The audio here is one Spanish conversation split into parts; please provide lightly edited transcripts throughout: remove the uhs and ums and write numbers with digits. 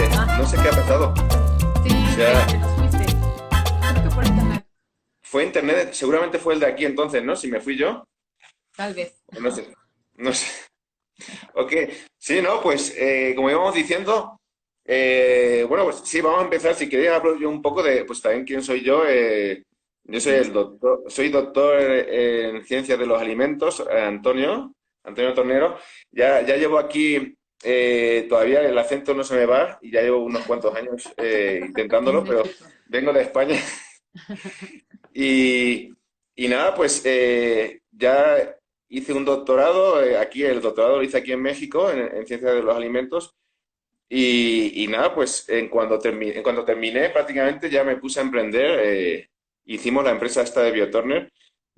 no sé qué ha pasado. Sí, O sea, te nos fuiste. Creo que por internet, fue internet, seguramente fue el de aquí entonces, ¿no? Si me fui yo, tal vez. o no sé. No sé. Ok, sí, ¿no? Pues como íbamos diciendo, bueno, pues sí, vamos a empezar. Si queréis hablo yo un poco de, pues también quién soy yo. Yo soy Sí, el doctor, soy doctor en ciencias de los alimentos, Antonio Tornero. Ya llevo aquí, todavía el acento no se me va y ya llevo unos cuantos años en intentándolo, pero México. vengo de España. Y, y nada, pues ya hice un doctorado, aquí el doctorado lo hice aquí en México, en Ciencias de los Alimentos, y nada, pues en cuanto terminé prácticamente ya me puse a emprender, hicimos la empresa esta de Bioturner,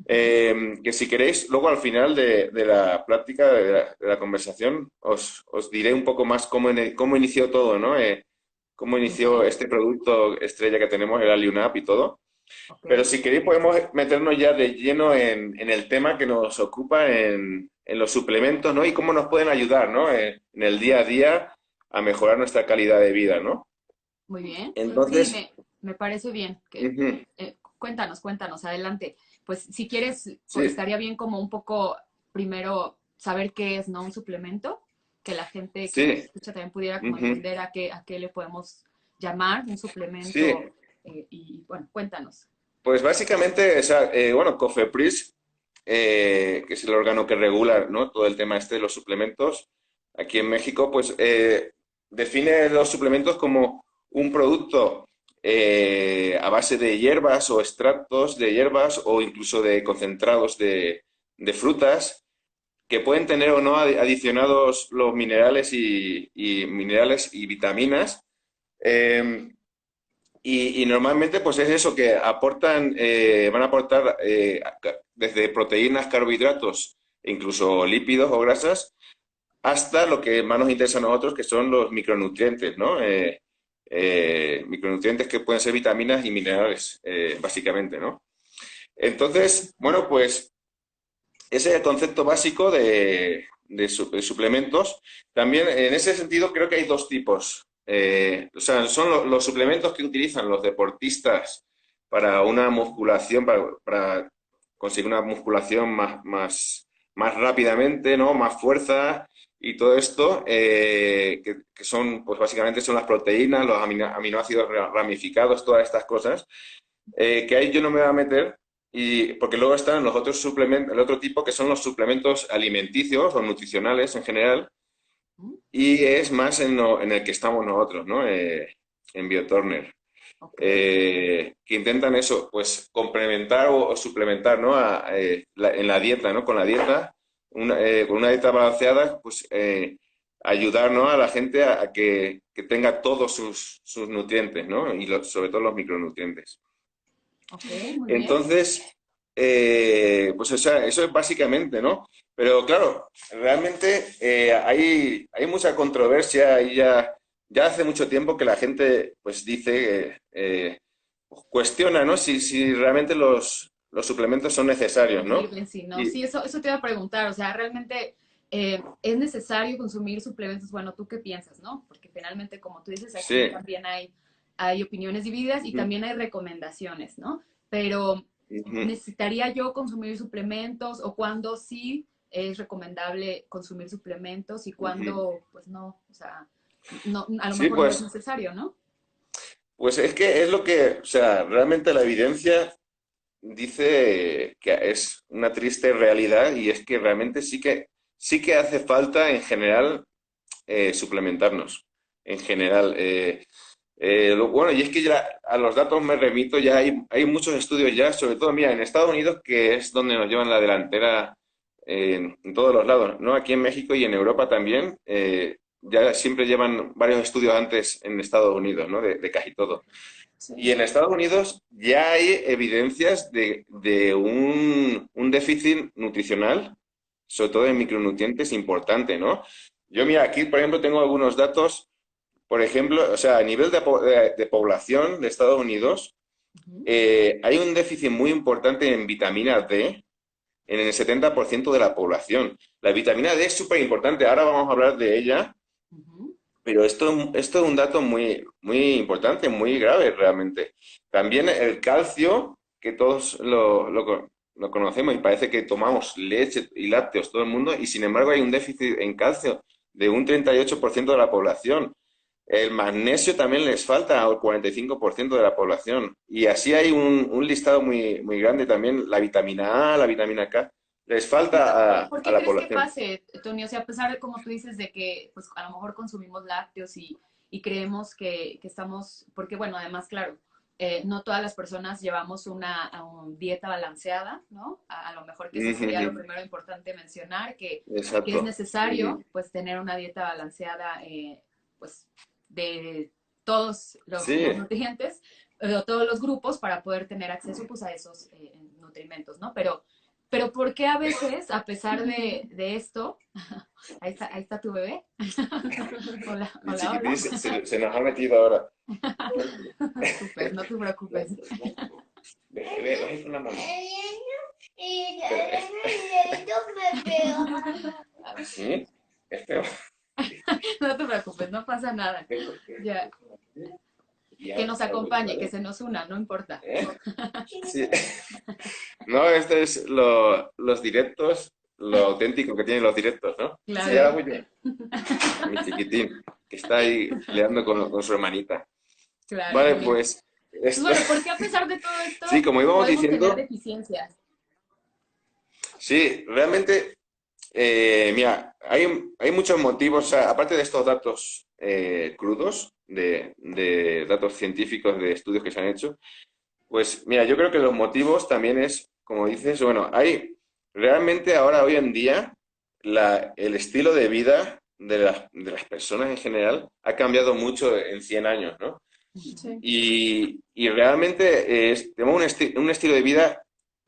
que si queréis, luego al final de la práctica, de la conversación, os diré un poco más cómo inició todo, ¿no? Cómo Ok, inició este producto estrella que tenemos, el Aliunap y todo. ok. Pero si queréis podemos meternos ya de lleno en el tema que nos ocupa en los suplementos, ¿no? Y cómo nos pueden ayudar, ¿no? En el día a día a mejorar nuestra calidad de vida, ¿no? Muy bien. Sí, Entonces, me parece bien. ujú, Cuéntanos, adelante. Pues si quieres, pues, sí, estaría bien como un poco primero saber qué es, ¿no? Un suplemento, que la gente que nos sí, escucha también pudiera como ujú, entender a qué le podemos llamar un suplemento. sí. Y bueno, cuéntanos. Pues básicamente, o sea, bueno, COFEPRIS, que es el órgano que regula, ¿no? Todo el tema este de los suplementos, aquí en México, pues define los suplementos como un producto a base de hierbas o extractos de hierbas o incluso de concentrados de frutas que pueden tener o no adicionados los minerales y minerales y vitaminas. Y normalmente pues es eso que aportan, van a aportar desde proteínas, carbohidratos, e incluso lípidos o grasas, hasta lo que más nos interesa a nosotros, que son los micronutrientes, ¿no? Micronutrientes que pueden ser vitaminas y minerales, básicamente, ¿no? Entonces, bueno, pues ese es el concepto básico de suplementos. También en ese sentido creo que hay dos tipos. O sea, son los suplementos que utilizan los deportistas para una musculación, para conseguir una musculación más rápidamente, ¿no? Más fuerza y todo esto, que son, pues básicamente son las proteínas, los aminoácidos ramificados, todas estas cosas que ahí yo no me voy a meter, y, porque luego están los otros suplementos, el otro tipo que son los suplementos alimenticios o nutricionales en general, ¿Mm? y es más en el que estamos nosotros, ¿no? En Bioturner. Ok. Que intentan eso, pues complementar o suplementar, ¿no? En la dieta, ¿no? Con la dieta, con una dieta balanceada, pues ayudar, ¿no? A la gente a que tenga todos sus nutrientes, ¿no? Y sobre todo los micronutrientes. Ok, muy bien. Entonces, pues o sea, eso es básicamente, ¿no? Pero claro, realmente hay mucha controversia y ya hace mucho tiempo que la gente pues dice, cuestiona, ¿no? Si realmente los suplementos son necesarios, ¿no? Sirven, sí, no. Y, Sí, eso te iba a preguntar. O sea, realmente es necesario consumir suplementos. Bueno, ¿tú qué piensas, no? Porque finalmente, como tú dices, aquí sí, también hay opiniones divididas y ujú, también hay recomendaciones, ¿no? Pero ujú, ¿necesitaría yo consumir suplementos o cuándo sí es recomendable consumir suplementos y ujú. cuándo, pues no? O sea, no, a lo Sí, mejor no es pues, necesario, ¿no? pues es que es lo que, o sea, realmente la evidencia dice que es una triste realidad y es que realmente sí que hace falta en general suplementarnos. En general. Bueno, y es que ya a los datos me remito, ya hay muchos estudios ya, sobre todo, mira, en Estados Unidos, que es donde nos llevan la delantera en todos los lados, ¿no? Aquí en México y en Europa también, ya siempre llevan varios estudios antes en Estados Unidos, ¿no? De casi todo. Y Sí. en Estados Unidos ya hay evidencias de un déficit nutricional, sobre todo en micronutrientes, importante, ¿no? Yo, mira, aquí, por ejemplo, tengo algunos datos, por ejemplo, o sea, a nivel de población de Estados Unidos, Ujú, hay un déficit muy importante en vitamina D en el 70% de la población. La vitamina D es súper importante, ahora vamos a hablar de ella, ujú. Pero esto es un dato muy, muy importante, muy grave realmente. También el calcio, que todos lo conocemos y parece que tomamos leche y lácteos todo el mundo, y sin embargo hay un déficit en calcio de un 38% de la población. El magnesio también les falta al 45% de la población. Y así hay un listado muy, muy grande también. La vitamina A, la vitamina K, les falta ¿Por a qué la crees que población. pase, Tony? O sea, a pesar de como tú dices, de que pues a lo mejor consumimos lácteos y creemos que estamos, porque bueno, además, claro, no todas las personas llevamos una dieta balanceada, ¿no? A lo mejor que eso sería lo Ujú, primero importante mencionar, que es exacto. necesario pues tener una dieta balanceada, pues de todos los Sí, nutrientes, o todos los grupos para poder tener acceso pues a esos nutrimentos, ¿no? Pero ¿por qué a veces, a pesar de esto, ahí está tu bebé? Hola, el hola, hola. chiquitín se nos ha metido ahora. Súper, no te preocupes. Ve, ve, ve con la mamá. ¿Sí? Es feo. No te preocupes, no pasa nada. Ven, ven, Ya, ven con la mamá. Y que ahora nos salgo yo, acompañe, que ¿vale? se nos una, no importa. ¿Eh? Sí. No, esto es los directos, lo auténtico que tienen los directos, ¿no? Sí, ahora Claro, voy yo. Mi chiquitín, que está ahí peleando con su hermanita. claro, Vale, Tony. pues Pues esto, bueno, ¿por qué a pesar de todo esto sí, como íbamos podemos tener diciendo, deficiencias? sí, realmente, mira, hay muchos motivos, o sea, aparte de estos datos crudos, de datos científicos, de estudios que se han hecho, pues mira, yo creo que los motivos también es, como dices, bueno, hay realmente ahora, hoy en día, el estilo de vida de las personas en general ha cambiado mucho en 100 años, ¿no? Sí. Y realmente tenemos un estilo de vida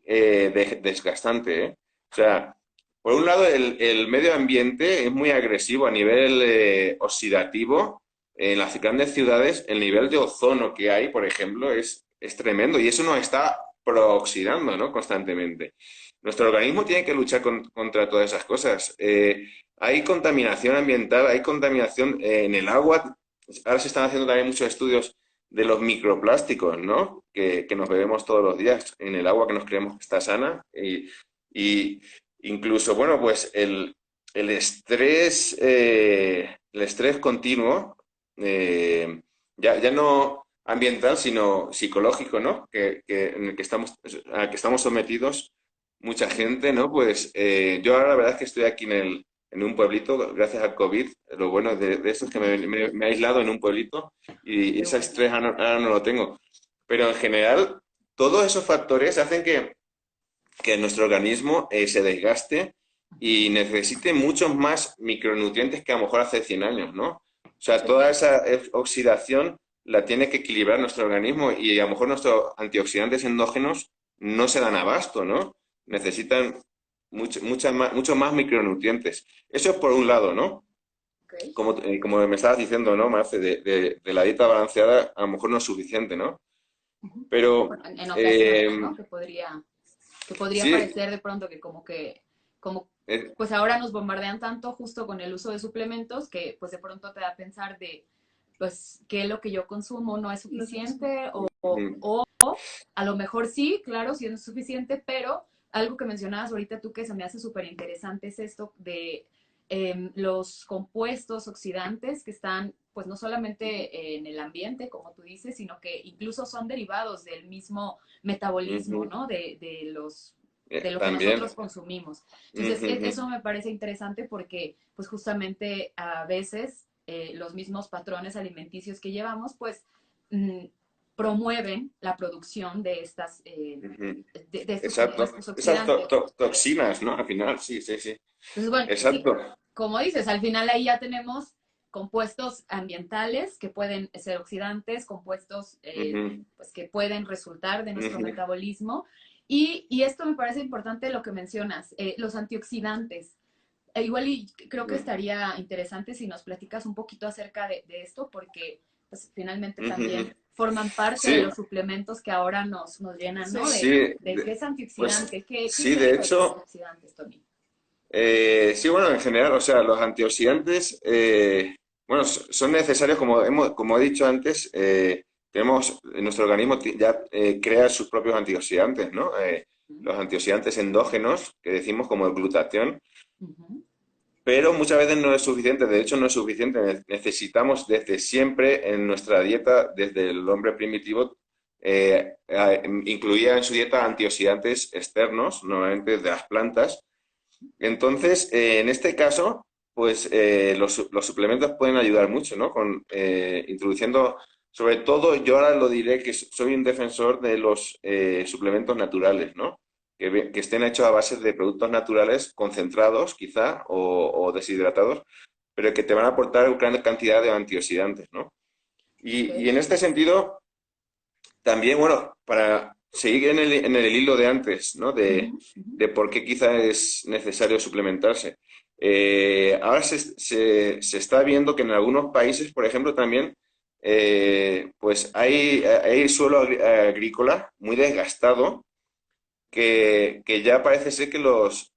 desgastante, ¿eh? O sea, por un lado, el medio ambiente es muy agresivo a nivel oxidativo. En las grandes ciudades, el nivel de ozono que hay, por ejemplo, es tremendo y eso nos está prooxidando, ¿no? Constantemente. Nuestro organismo tiene que luchar contra todas esas cosas. Hay contaminación ambiental, hay contaminación en el agua. Ahora se están haciendo también muchos estudios de los microplásticos, ¿no? Que nos bebemos todos los días en el agua que nos creemos que está sana. Y incluso, bueno, pues el estrés continuo, ya no ambiental, sino psicológico, ¿no? En el que al que estamos sometidos mucha gente, ¿no? Pues yo ahora la verdad es que estoy aquí en un pueblito, gracias al COVID. Lo bueno de esto es que me he aislado en un pueblito y Qué ese bueno. estrés ahora no lo tengo. Pero en general, todos esos factores hacen que nuestro organismo se desgaste y necesite muchos más micronutrientes que a lo mejor hace 100 años, ¿no? O sea, Sí. toda esa oxidación la tiene que equilibrar nuestro organismo y a lo mejor nuestros antioxidantes endógenos no se dan abasto, ¿no? Necesitan muchos más micronutrientes. Eso es por un lado, ¿no? Ok. Como me estabas diciendo, ¿no, Marce? De la dieta balanceada a lo mejor no es suficiente, ¿no? Ujú. Pero Bueno, en ocasiones, eh, ¿no? Que podría sí, parecer de pronto como, eh, pues ahora nos bombardean tanto justo con el uso de suplementos que pues de pronto te da a pensar de, pues, que lo que yo consumo no es suficiente ujú, o a lo mejor sí, claro, sí es suficiente, pero algo que mencionabas ahorita tú que se me hace súper interesante es esto de los compuestos oxidantes que están, pues no solamente en el ambiente, como tú dices, sino que incluso son derivados del mismo metabolismo, ujú. ¿no? De lo que También. nosotros consumimos. Entonces, Ujú, ujú, eso me parece interesante porque, pues justamente a veces los mismos patrones alimenticios que llevamos, pues mm, promueven la producción de ujú. de estos Exacto. compuestos Esas oxidantes. toxinas, ¿no? Al final, sí, sí, sí. Entonces, bueno, sí, Exacto. como dices, al final ahí ya tenemos compuestos ambientales que pueden ser oxidantes, compuestos Ujú, pues que pueden resultar de nuestro ujú, metabolismo. Y esto me parece importante lo que mencionas, los antioxidantes. Igual y creo que estaría interesante si nos platicas un poquito acerca de esto, porque pues, finalmente ujú, ujú. también forman parte de Sí, los suplementos que ahora nos llenan, ¿no? sí, De qué es pues antioxidante, qué sí, de significa los hecho, antioxidantes, Tony. sí, bueno, en general, o sea, los antioxidantes, Bueno, son necesarios, como he dicho antes, nuestro organismo ya crea sus propios antioxidantes, ¿no? Los antioxidantes endógenos, que decimos como el glutatión, Ujú. pero muchas veces no es suficiente, de hecho no es suficiente. Necesitamos desde siempre en nuestra dieta, desde el hombre primitivo, incluía en su dieta antioxidantes externos, normalmente de las plantas. Entonces, en este caso, pues los suplementos pueden ayudar mucho, ¿no? Introduciendo, sobre todo, yo ahora lo diré que soy un defensor de los suplementos naturales, ¿no? Que estén hechos a base de productos naturales concentrados, quizá, o deshidratados, pero que te van a aportar gran cantidad de antioxidantes, ¿no? Ok. Y en este sentido, también, bueno, para seguir en el hilo de antes, ¿no? Ujú, De, ujú. de por qué quizá es necesario suplementarse. Ahora se está viendo que en algunos países, por ejemplo, también, pues hay suelo agrícola muy desgastado que ya parece ser que los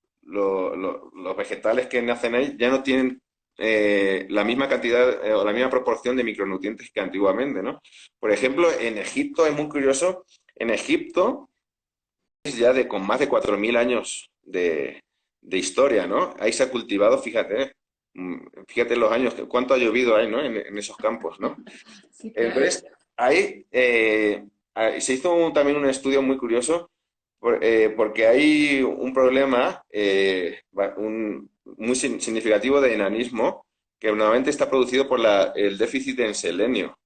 vegetales que nacen ahí ya no tienen la misma cantidad o la misma proporción de micronutrientes que antiguamente, ¿no? Por ejemplo, en Egipto es muy curioso, en Egipto es ya con más de 4.000 años de historia, ¿no? Ahí se ha cultivado, fíjate, fíjate los años, cuánto ha llovido ahí, ¿no? En esos campos, ¿no? Sí, claro. Entonces, ahí se hizo también un estudio muy curioso porque hay un problema muy significativo de enanismo que normalmente está producido por el déficit en selenio.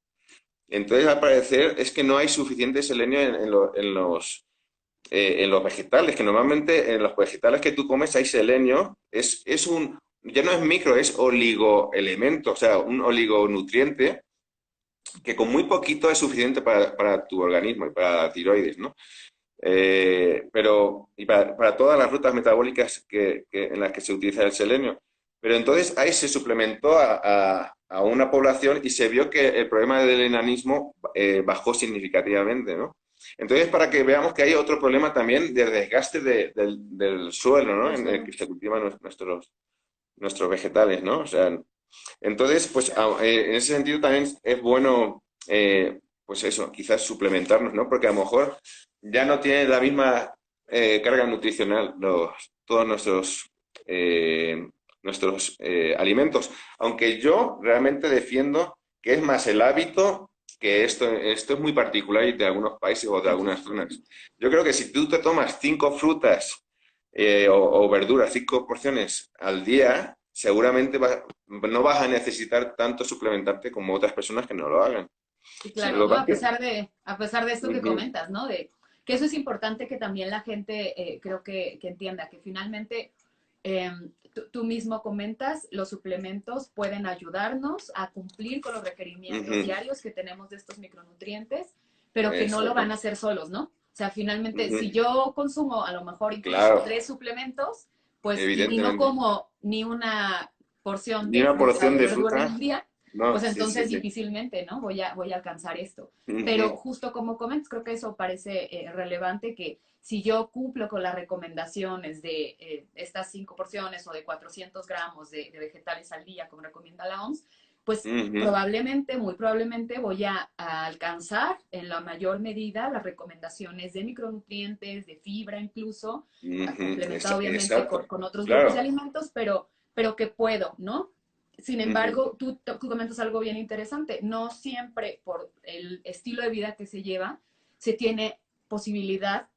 Entonces, al parecer, es que no hay suficiente selenio en los vegetales, que normalmente en los vegetales que tú comes hay selenio, ya no es micro, es oligoelemento, o sea, un oligonutriente que con muy poquito es suficiente para tu organismo y para la tiroides, ¿no? Y para todas las rutas metabólicas en las que se utiliza el selenio. Pero entonces ahí se suplementó a una población y se vio que el problema del enanismo bajó significativamente, ¿no? Entonces, para que veamos que hay otro problema también de desgaste del suelo, ¿no? Del En el suelo. que se cultivan nuestros vegetales, ¿no? O sea, entonces, pues en ese sentido también es bueno, pues eso, quizás suplementarnos, ¿no? Porque a lo mejor ya no tiene la misma carga nutricional todos nuestros alimentos. Aunque yo realmente defiendo que es más el hábito que esto es muy particular y de algunos países o de algunas zonas. Yo creo que si tú te tomas 5 frutas o verduras, 5 porciones al día, seguramente no vas a necesitar tanto suplementarte como otras personas que no lo hagan. Sí, Sí, claro, lo ¿no? que pasa es A pesar de esto que Ujú, comentas, ¿no? De que eso es importante que también la gente creo que entienda, que finalmente eh, tú mismo comentas, los suplementos pueden ayudarnos a cumplir con los requerimientos ujú, diarios que tenemos de estos micronutrientes, pero que no lo van a exacto. hacer solos, ¿no? O sea, finalmente, si Ujú, yo consumo a lo mejor incluso claro, 3 suplementos, pues, y no evidentemente. como ni una porción Ni de una fruta o porción de de verdura fruta. en un día, No, pues sí, sí, entonces sí. difícilmente, ¿no? Voy a alcanzar esto. Pero Ujú, justo como comentas, creo que eso parece relevante que si yo cumplo con las recomendaciones de estas 5 porciones o de 400 gramos de vegetales al día, como recomienda la OMS, pues ujú, probablemente, muy probablemente voy a alcanzar en la mayor medida las recomendaciones de micronutrientes, de fibra incluso, ujú, complementado obviamente exacto. con otros grupos de Claro. alimentos, pero que puedo, ¿no? Sin Ujú, embargo, tú comentas algo bien interesante. No siempre por el estilo de vida que se lleva se tiene posibilidad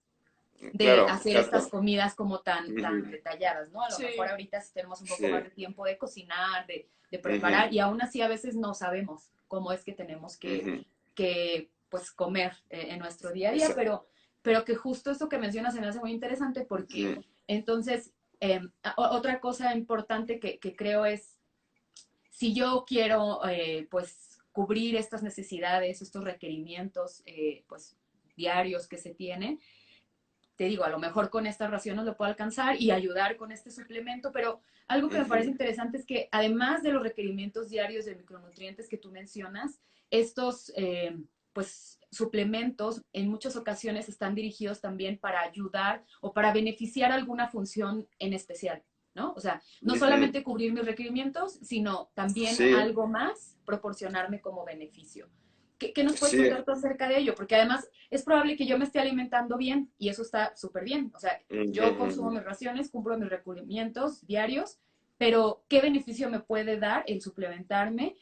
de claro, hacer estas exacto. comidas como tan Ujú, detalladas, ¿no? A lo mejor Sí, ahorita sí tenemos un poco más sí. de tiempo de cocinar, de Ujú, preparar, y aún así a veces no sabemos cómo es que tenemos ujú, que pues comer en nuestro día a día, esa- pero que justo eso que mencionas se me hace muy interesante porque ujú, entonces otra cosa importante que creo es si yo quiero, pues, cubrir estas necesidades, estos requerimientos, pues, diarios que se tienen, te digo, a lo mejor con estas raciones lo puedo alcanzar y ayudar con este suplemento, pero algo que me parece ujú, interesante es que además de los requerimientos diarios de micronutrientes que tú mencionas, estos, pues, suplementos en muchas ocasiones están dirigidos también para ayudar o para beneficiar alguna función en especial. ¿no? O sea, no Ujú. solamente cubrir mis requerimientos, sino también Sí, algo más proporcionarme como beneficio. ¿Qué nos puedes sí. contar tú acerca de ello? Porque además es probable que yo me esté alimentando bien y eso está súper bien. O sea, Ujú, yo consumo ujú. mis raciones, cumplo mis requerimientos diarios, pero ¿qué beneficio me puede dar el suplementarme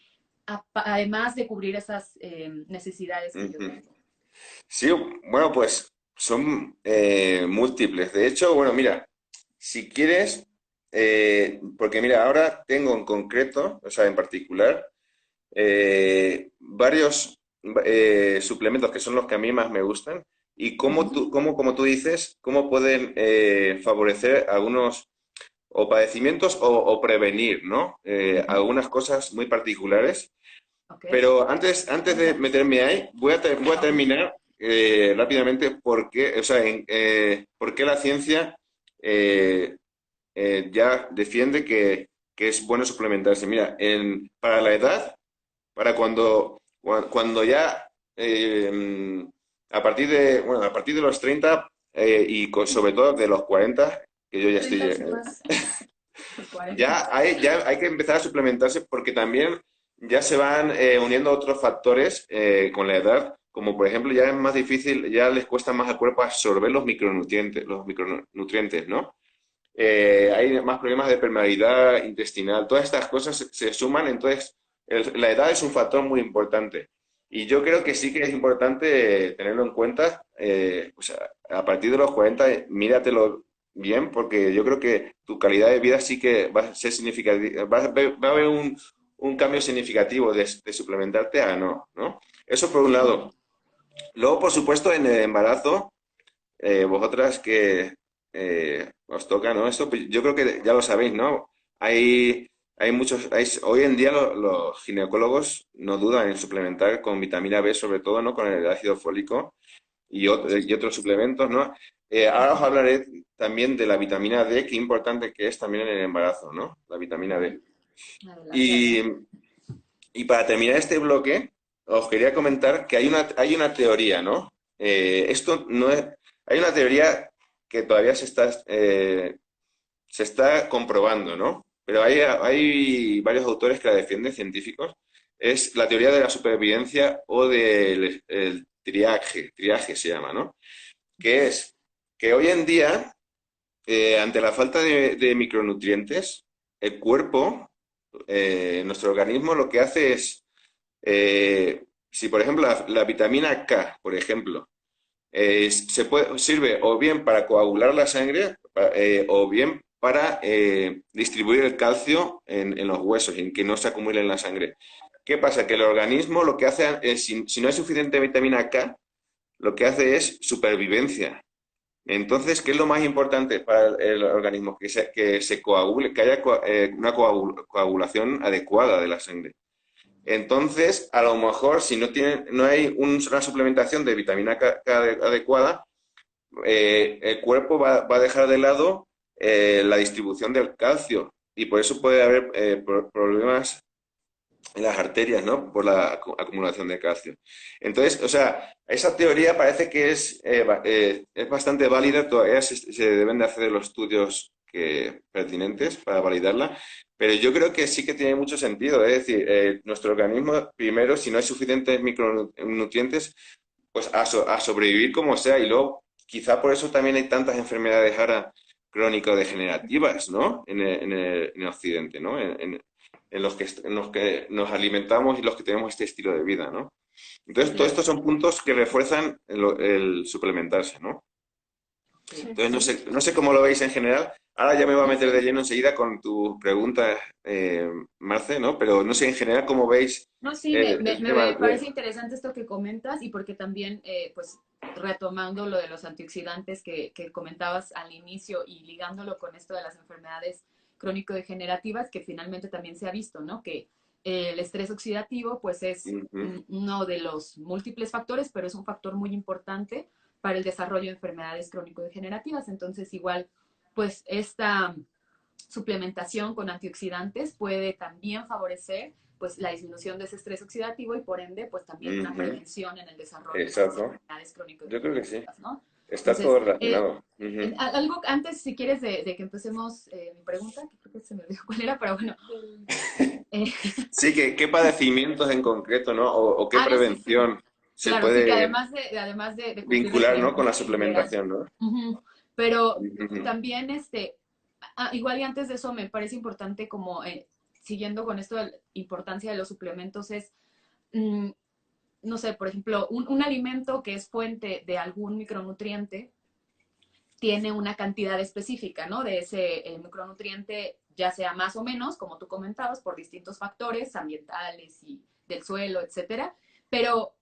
además de cubrir esas necesidades que yo Ujú. tengo? Sí, bueno, pues son múltiples. De hecho, bueno, mira, si quieres, porque mira, ahora tengo en concreto, o sea, en particular, varios suplementos que son los que a mí más me gustan y Ujú. como tú dices, cómo pueden favorecer algunos o padecimientos o prevenir, ¿no? Ujú. Algunas cosas muy particulares. Ok. Pero antes de Cuéntanos. meterme ahí, voy a Ok. terminar rápidamente por qué, o sea, por qué la ciencia eh, ya defiende que es bueno suplementarse. Mira, para la edad, para cuando ya a partir de los 30 sobre todo de los 40 que yo ya estoy, 30 y más. Los 40. ya hay que empezar a suplementarse porque también ya se van uniendo otros factores con la edad, como por ejemplo ya es más difícil, ya les cuesta más al cuerpo absorber los micronutrientes, ¿no? Hay más problemas de permeabilidad intestinal, todas estas cosas se suman, entonces la edad es un factor muy importante. Y yo creo que sí que es importante tenerlo en cuenta, pues a partir de los 40, míratelo bien, porque yo creo que tu calidad de vida sí que va a ser significativa, va a haber un cambio significativo de suplementarte a no, ¿no? Eso por un lado. Luego, por supuesto, en el embarazo, vosotras que os toca, ¿no? Esto, pues, yo creo que ya lo sabéis, ¿no? Hoy en día los ginecólogos no dudan en suplementar con vitamina B, sobre todo, ¿no? Con el ácido fólico y otros suplementos, ¿no? Ahora os Ujú. hablaré también de la vitamina D, qué importante que es también en el embarazo, ¿no? La vitamina D. Ujú. Adelante, Y, adelante. y para terminar este bloque, os quería comentar que hay una teoría, ¿no? Esto no es, hay una teoría que todavía se está comprobando, ¿no? Pero hay varios autores que la defienden, científicos. Es la teoría de la supervivencia o del el triaje se llama, ¿no? Que es que hoy en día, ante la falta de micronutrientes, el cuerpo, nuestro organismo lo que hace es si por ejemplo la vitamina K, por ejemplo, sirve o bien para coagular la sangre o bien para distribuir el calcio en los huesos, en que no se acumule en la sangre. ¿Qué pasa? Que el organismo lo que hace es, si no hay suficiente vitamina K, lo que hace es supervivencia. Entonces, ¿qué es lo más importante para el organismo? Que se coagule, que haya una coagulación adecuada de la sangre. Entonces, a lo mejor, si no hay una suplementación de vitamina K adecuada, el cuerpo va a dejar de lado la distribución del calcio y por eso puede haber problemas en las arterias, ¿no? Por la acumulación de calcio. Entonces, o sea, esa teoría parece que es bastante válida, todavía se deben de hacer los estudios pertinentes para validarla, pero yo creo que sí que tiene mucho sentido, es decir, nuestro organismo, primero, si no hay suficientes micronutrientes, pues a sobrevivir como sea, y luego quizá por eso también hay tantas enfermedades ahora crónico-degenerativas, ¿no? En el Occidente, ¿no? En los que nos alimentamos y los que tenemos este estilo de vida, ¿no? Entonces, todos Claro. estos son puntos que refuerzan el suplementarse, ¿no? Ok. Entonces, Sí. no sé cómo lo veis en general. Ahora ya me voy a Sí, meter de sí. lleno enseguida con tu pregunta, Marce, ¿no? Pero no sé en general cómo veis No, sí, el tema me de... parece interesante esto que comentas y porque también, pues, retomando lo de los antioxidantes que comentabas al inicio y ligándolo con esto de las enfermedades crónico-degenerativas, que finalmente también se ha visto, ¿no? Que el estrés oxidativo, pues, es Ujú, uno de los múltiples factores, pero es un factor muy importante para el desarrollo de enfermedades crónico-degenerativas. Entonces, igual, pues, esta suplementación con antioxidantes puede también favorecer pues la disminución de ese estrés oxidativo y por ende pues también una ujú, prevención en el desarrollo de estas exacto. enfermedades Yo creo que sí. crónico-degenerativas, ¿no? está todo Entonces, relacionado. Ujú. algo antes, si quieres, de que empecemos mi pregunta, que creo que se me olvidó cuál era, pero bueno. eh, Sí, ¿qué padecimientos en concreto, ¿no? O qué sí, sí. prevención se Claro, sí que puede además de cumplir vincular, ¿no? Con la requerimientos en general. suplementación, ¿no? Ujú. Pero Ujú. también, igual y antes de eso, me parece importante como, siguiendo con esto de la importancia de los suplementos, mm, no sé, por ejemplo, un alimento que es fuente de algún micronutriente tiene una cantidad específica, ¿no? De ese micronutriente, ya sea más o menos, como tú comentabas, por distintos factores ambientales y del suelo, etcétera. Pero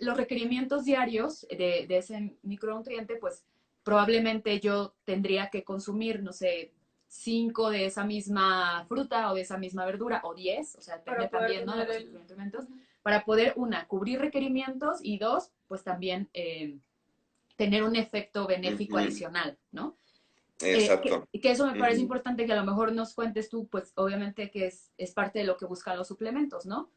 los requerimientos diarios de ese micronutriente, pues probablemente yo tendría que consumir, no sé, 5 de esa misma fruta o de esa misma verdura, o 10, o sea, depende también, ¿no? De los micronutrientes, para poder, una, cubrir requerimientos y dos, pues también tener un efecto benéfico Ujú. adicional, ¿no? Exacto. Que eso me parece Ujú. importante que a lo mejor nos cuentes tú, pues obviamente que es parte de lo que buscan los suplementos, ¿no?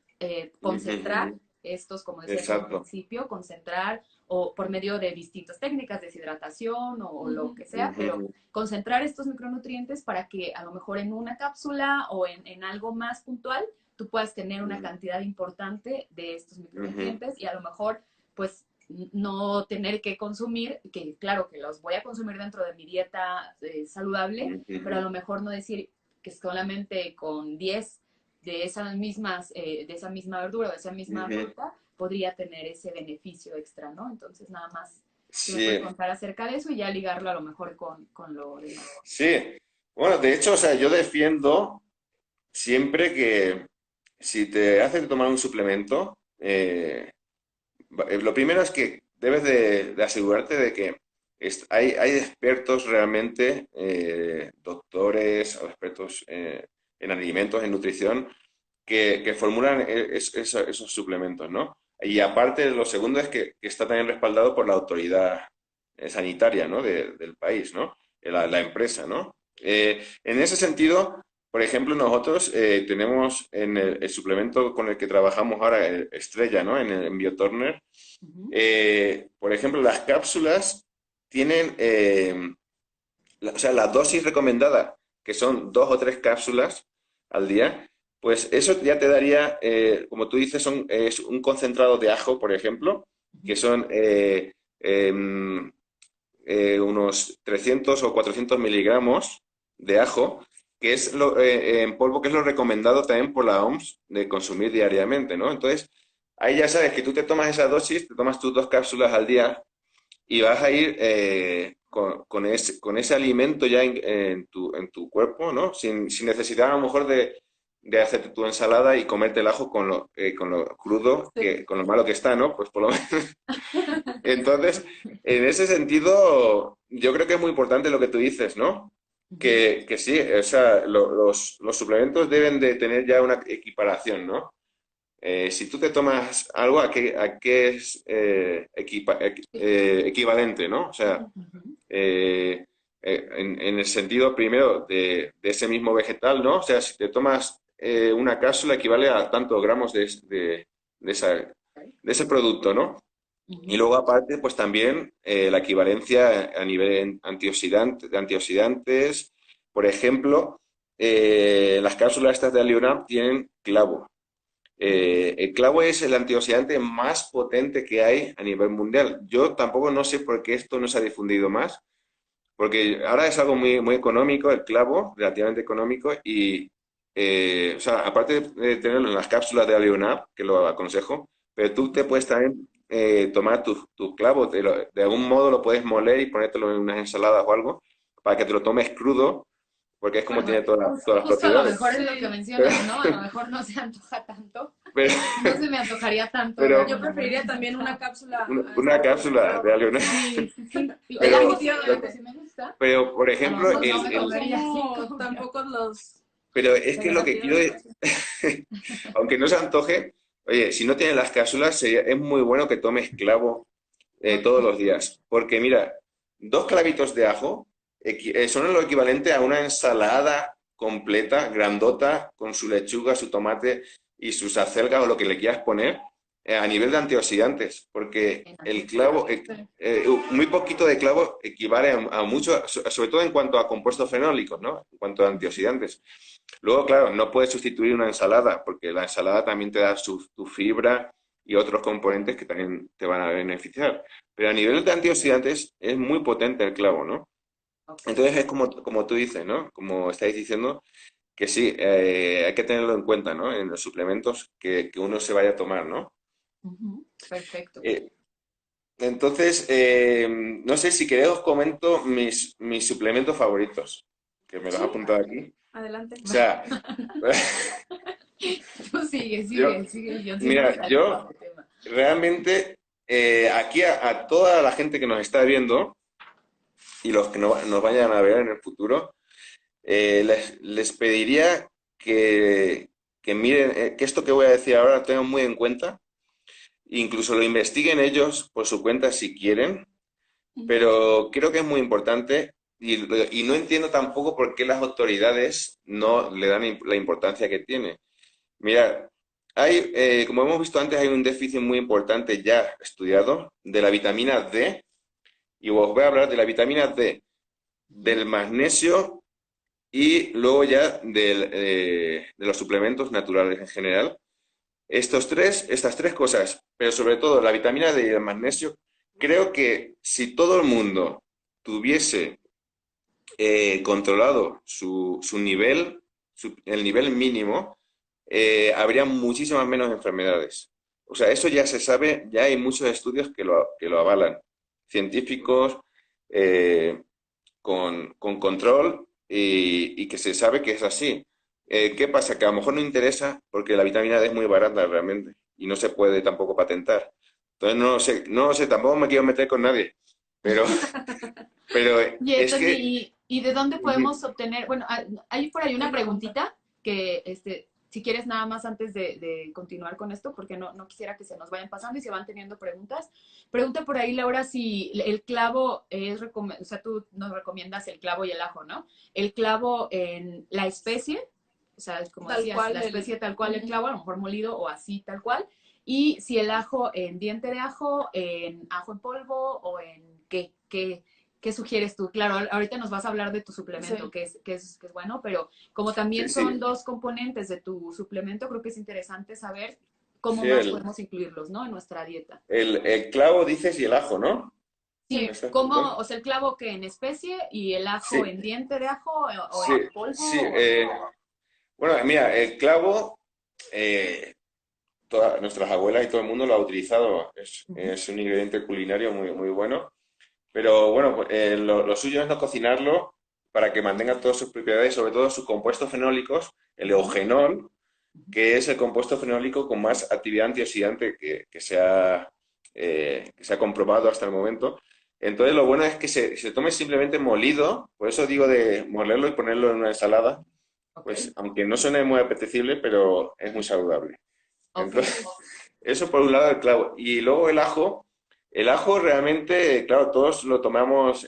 Concentrar Ujú. estos, como decías en un Exacto. principio, concentrar o por medio de distintas técnicas, deshidratación o lo que sea, pero Ujú. concentrar estos micronutrientes para que a lo mejor en una cápsula o en algo más puntual tú puedas tener una Ujú. cantidad importante de estos Ujú. micronutrientes y a lo mejor pues no tener que consumir, que claro que los voy a consumir dentro de mi dieta saludable, pero a Ujú. lo mejor no decir que solamente con 10 de esa misma verdura o de esa misma Ujú. fruta podría tener ese beneficio extra, ¿no? Entonces nada más si me puedes Sí, contar acerca de eso y ya ligarlo a lo mejor con lo demás. sí. Bueno, de hecho, o sea, yo defiendo siempre que si te hacen tomar un suplemento, lo primero es que debes de asegurarte de que hay expertos realmente, doctores o expertos en alimentos, en nutrición, que formulan esos suplementos, ¿no? Y aparte, lo segundo es que está también respaldado por la autoridad sanitaria, ¿no? Del país, ¿no? La empresa, ¿no? En ese sentido, por ejemplo, nosotros tenemos en el suplemento con el que trabajamos ahora, Estrella, ¿no? En Bioturner, Uh -huh. por ejemplo, las cápsulas tienen, o sea, la dosis recomendada, que son 2 o 3 cápsulas al día, pues eso ya te daría, como tú dices, es un concentrado de ajo, por ejemplo, Uh que -huh. son unos 300 o 400 miligramos de ajo, que es en polvo, que es lo recomendado también por la OMS de consumir diariamente, ¿no? Entonces, ahí ya sabes que tú te tomas esa dosis, te tomas tus 2 cápsulas al día y vas a ir con ese alimento ya en tu cuerpo, ¿no? Sin necesidad a lo mejor de hacerte tu ensalada y comerte el ajo con lo crudo, Sí. con lo malo que está, ¿no? Pues por lo menos. Entonces, en ese sentido, yo creo que es muy importante lo que tú dices, ¿no? Uh -huh. Que sí, o sea, los suplementos deben de tener ya una equiparación, ¿no? Si tú te tomas algo, ¿a qué es equivalente, ¿no? O sea, Uh -huh. en el sentido primero de ese mismo vegetal, ¿no? O sea, si te tomas una cápsula equivale a tantos gramos de ese producto, ¿no? Uh Y -huh. luego aparte, pues también la equivalencia a nivel de antioxidantes. Por ejemplo, las cápsulas estas de Alionab tienen clavo. El clavo es el antioxidante más potente que hay a nivel mundial. Yo tampoco no sé por qué esto no se ha difundido más, porque ahora es algo muy, muy económico, el clavo, relativamente económico, y, o sea, aparte de tenerlo en las cápsulas de Alionab, que lo aconsejo, pero tú te puedes también tomar tu clavo, de algún modo lo puedes moler y ponértelo en unas ensaladas o algo, para que te lo tomes crudo, porque es como Bueno, tiene todas las justo a lo propiedades. mejor es lo que Pero, mencionas, ¿no? A lo mejor no se antoja tanto. pero, No se me antojaría tanto pero luego Yo nada más. preferiría también una cápsula una, a una una cápsula de clavo. Alionab. Sí, sí, sí. El ajo Pero, sí, el ajo sí me gusta. pero, por A lo ejemplo, mejor no No me comería consumo 5 tampoco los pero es que lo que quiero preparativos. es, aunque no se antoje, oye, si no tienes las cápsulas, es muy bueno que tomes clavo Ok. todos los días. Porque mira, 2 clavitos de ajo son lo equivalente a una ensalada completa, grandota, con su lechuga, su tomate y sus acelgas o lo que le quieras poner. a nivel de antioxidantes, porque En el clavo, antioxidantes. muy poquito de clavo equivale a mucho, sobre todo en cuanto a compuestos fenólicos, ¿no? En cuanto a antioxidantes. Luego, claro, no puedes sustituir una ensalada, porque la ensalada también te da tu fibra y otros componentes que también te van a beneficiar. Pero a nivel de antioxidantes es muy potente el clavo, ¿no? Ok. Entonces es como tú dices, ¿no? Como estáis diciendo, que sí, hay que tenerlo en cuenta, ¿no? En los suplementos que uno se vaya a tomar, ¿no? Ujú. Perfecto. Eh, entonces, no sé si queréis os comento mis suplementos favoritos, que me los he Sí, apuntado aquí. adelante. O sea, Tú sigue, yo, sigue, sigue. Yo siempre mira, salgo yo de tema. realmente aquí a toda la gente que nos está viendo y los que nos vayan a ver en el futuro, les pediría que miren, que esto que voy a decir ahora lo tengan muy en cuenta, incluso lo investiguen ellos por su cuenta si quieren, pero creo que es muy importante y no entiendo tampoco por qué las autoridades no le dan la importancia que tiene. Mira, como hemos visto antes, hay un déficit muy importante ya estudiado de la vitamina D, y os voy a hablar de la vitamina D, Ujú. del magnesio y luego ya de los suplementos naturales en general. Estas tres cosas, pero sobre todo la vitamina D y el magnesio, creo que si todo el mundo tuviese controlado su nivel, el nivel mínimo, habría muchísimas menos enfermedades. O sea, eso ya se sabe, ya hay muchos estudios que lo avalan. Científicos eh, con control y que se sabe que es así. ¿Qué pasa? Que a lo mejor no interesa porque la vitamina D es muy barata realmente y no se puede tampoco patentar. Entonces no lo sé, tampoco me quiero meter con nadie, pero, pero Oye, es Tony, que... ¿y de dónde Ujú. podemos obtener? Bueno, hay por ahí una preguntita que, si quieres nada más antes de continuar con esto, porque no quisiera que se nos vayan pasando y se van teniendo preguntas. Pregunta por ahí, Laura, si el clavo o sea, tú nos recomiendas el clavo y el ajo, ¿no? El clavo en la especie, o sea, como Tal decías, la cual especie tal cual el Ujú. clavo, a lo mejor molido o así tal cual. Y si el ajo en diente de ajo, en ajo en polvo o en ¿qué sugieres tú? Claro, ahorita nos vas a hablar de tu suplemento, Sí. que es bueno, pero como Sí, también son sí, dos componentes de tu suplemento, creo que es interesante saber cómo sí, más podemos incluirlos, ¿no? En nuestra dieta. el clavo dices y el ajo, ¿no? ¿Me Sí, estás ¿cómo, preguntando? o sea, el clavo que en especie y el ajo Sí, en diente de ajo o sí, en sí. polvo o así? Bueno, mira, el clavo, eh, todas nuestras abuelas y todo el mundo lo ha utilizado. Es, Ujú. es un ingrediente culinario muy, muy bueno. Pero bueno, pues, lo suyo es no cocinarlo para que mantenga todas sus propiedades, sobre todo sus compuestos fenólicos, el Ujú. eugenol, Ujú. que es el compuesto fenólico con más actividad antioxidante que se ha comprobado hasta el momento. Entonces, lo bueno es que se tome simplemente molido, por eso digo de molerlo y ponerlo en una ensalada, Ok, pues aunque no suene muy apetecible, pero es muy saludable. ok. Entonces, eso por un lado el clavo. Y luego el ajo realmente, claro, todos lo tomamos,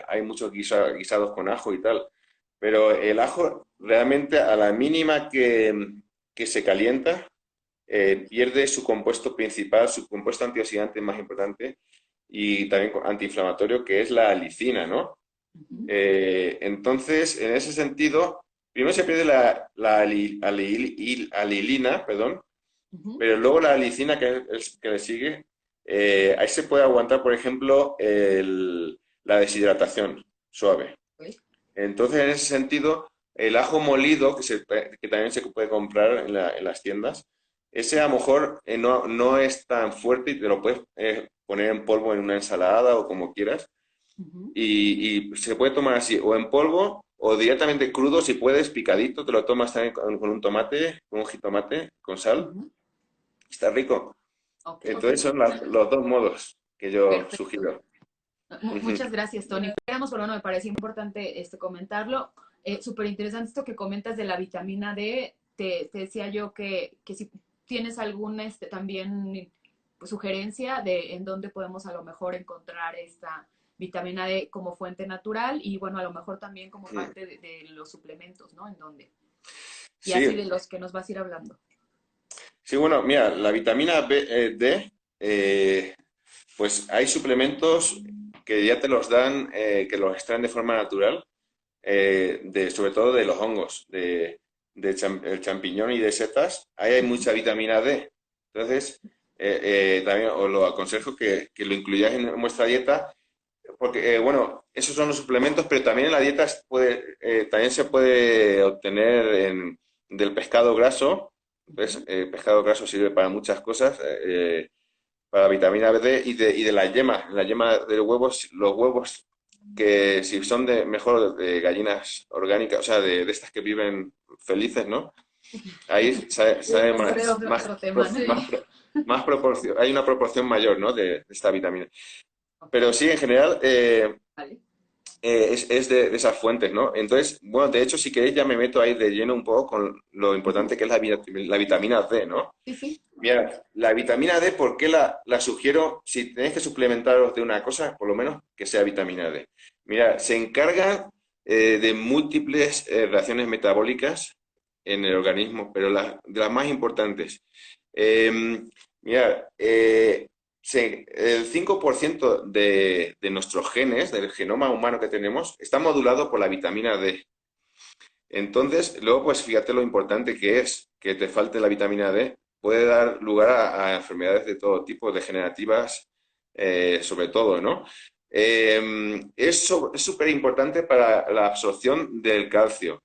hay muchos guisados con ajo y tal, pero el ajo realmente a la mínima que se calienta, pierde su compuesto principal, su compuesto antioxidante más importante y también antiinflamatorio, que es la alicina, ¿no? Ujú. Entonces, en ese sentido, primero se pierde la alilina, perdón, Ujú. pero luego la alicina que le sigue, ahí se puede aguantar, por ejemplo, la deshidratación suave. Ok. Entonces, en ese sentido, el ajo molido, que también se puede comprar en las tiendas, ese a lo mejor no es tan fuerte y te lo puedes poner en polvo en una ensalada o como quieras. Ujú. Y se puede tomar así, o en polvo, o directamente crudo, si puedes, picadito, te lo tomas también con un tomate, con un jitomate, con sal. Ujú. Está rico. Ok, Entonces son los dos modos que yo perfecto. sugiero. Ujú. Muchas gracias, Tony. Pero bueno, me parecía importante comentarlo. Súper interesante esto que comentas de la vitamina D. Te decía yo que si tienes alguna también pues, sugerencia de en dónde podemos a lo mejor encontrar esta vitamina D como fuente natural y bueno, a lo mejor también como parte de los suplementos, ¿no? En dónde. Y así de Sí, los que nos vas a ir hablando. Sí, bueno, mira, la vitamina D, pues hay suplementos que ya te los dan, que los extraen de forma natural, sobre todo de los hongos, el champiñón y de setas. Ahí hay mucha vitamina D. Entonces, también os lo aconsejo que lo incluyáis en vuestra dieta, porque, bueno, esos son los suplementos, pero también en la dieta también se puede obtener del pescado graso. Entonces, pescado graso sirve para muchas cosas, para vitamina D y de la yema de huevos, los huevos que si son mejor de gallinas orgánicas, o sea, de estas que viven felices, ¿no? Ahí sabe Ese es más, otro tema, ¿no? más proporción, hay una proporción mayor, ¿no? De esta vitamina. Ok, Pero sí, en general, vale. es de esas fuentes, ¿no? Entonces, bueno, de hecho, si queréis ya me meto ahí de lleno un poco con lo importante que es la vitamina D, ¿no? Sí, sí. Mira, la vitamina D, ¿por qué la sugiero? Si tenéis que suplementaros de una cosa, por lo menos que sea vitamina D. Mira, se encarga de múltiples reacciones metabólicas en el organismo, pero de las más importantes. Eh, Mira, el 5% de nuestros genes, del genoma humano que tenemos, está modulado por la vitamina D. Entonces, luego, pues fíjate lo importante que es que te falte la vitamina D. Puede dar lugar enfermedades de todo tipo, degenerativas, sobre todo, ¿no? Es súper importante para la absorción del calcio.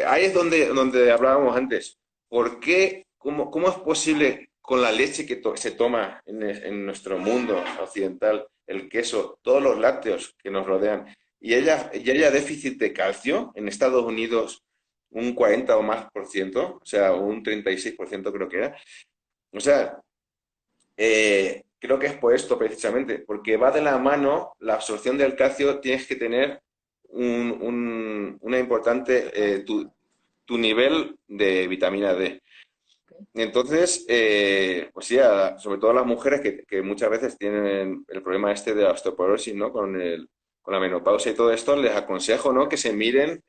Ahí es donde hablábamos antes. ¿Por qué? ¿Cómo es posible con la leche que se toma en nuestro mundo occidental, el queso, todos los lácteos que nos rodean, y haya déficit de calcio en Estados Unidos un 40 o más por ciento, o sea, un 36% creo que era? O sea, creo que es por esto precisamente, porque va de la mano la absorción del calcio, tienes que tener una importante, tu nivel de vitamina D. Entonces, pues sí, sobre todo las mujeres que muchas veces tienen el problema este de la osteoporosis, ¿no? Con la menopausia y todo esto, les aconsejo, ¿no? Que se miren